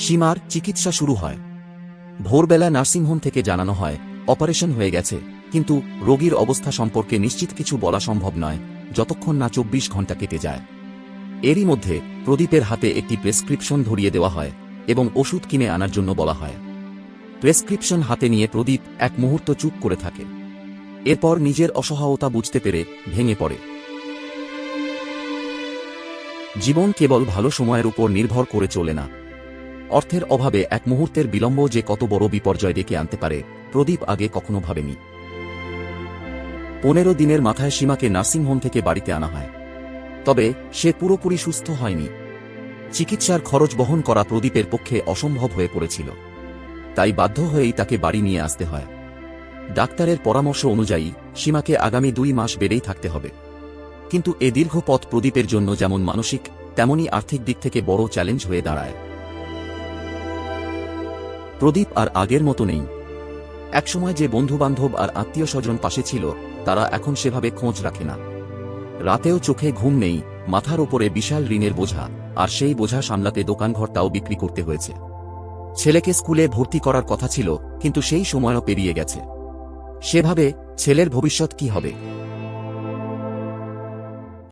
সীমার চিকিৎসা শুরু হয়। ভোরবেলা নার্সিংহোম থেকে জানানো হয় অপারেশন হয়ে গেছে, কিন্তু রোগীর অবস্থা সম্পর্কে নিশ্চিত কিছু বলা সম্ভব নয় যতক্ষণ না 24 ঘণ্টা কেটে যায়। এরই মধ্যে প্রদীপের হাতে একটি প্রেসক্রিপশন ধরিয়ে দেওয়া হয় এবং ওষুধ কিনে আনার জন্য বলা হয়। প্রেসক্রিপশন হাতে নিয়ে প্রদীপ এক মুহূর্ত চুপ করে থাকে। এরপর নিজের অসহায়তা বুঝতে পেরে ভেঙে পড়ে। জীবন কেবল ভালো সময়ের উপর নির্ভর করে চলে না। অর্থের অভাবে এক মুহূর্তের বিলম্ব যে কত বড় বিপর্যয় ডেকে আনতে পারে, প্রদীপ আগে কখনো ভাবেনি। 15 দিনের মাথায় সীমাকে নার্সিংহোম থেকে বাড়িতে আনা হয়। তবে সে পুরোপুরি সুস্থ হয়নি। চিকিৎসার খরচ বহন করা প্রদীপের পক্ষে অসম্ভব হয়ে পড়েছিল। তাই বাধ্য হয়েই তাকে বাড়ি নিয়ে আসতে হয়। ডাক্তারের পরামর্শ অনুযায়ী সীমাকে আগামী 2 মাস বেডেই থাকতে হবে। কিন্তু এ দীর্ঘ পথ প্রদীপের জন্য যেমন মানসিক তেমনি আর্থিক দিক থেকে বড় চ্যালেঞ্জ হয়ে দাঁড়ায়। প্রদীপ আর আগের মতো নেই। একসময় যে বন্ধুবান্ধব আর আত্মীয় স্বজন পাশে ছিল, তারা এখন সেভাবে খোঁজ রাখে না। রাতেও চোখে ঘুম নেই, মাথার ওপরে বিশাল ঋণের বোঝা, আর সেই বোঝা সামলাতে দোকানঘরটাও বিক্রি করতে হয়েছে। ছেলেকে স্কুলে ভর্তি করার কথা ছিল, কিন্তু সেই সময়ও পেরিয়ে গেছে। সেভাবে ছেলের ভবিষ্যৎ কি হবে।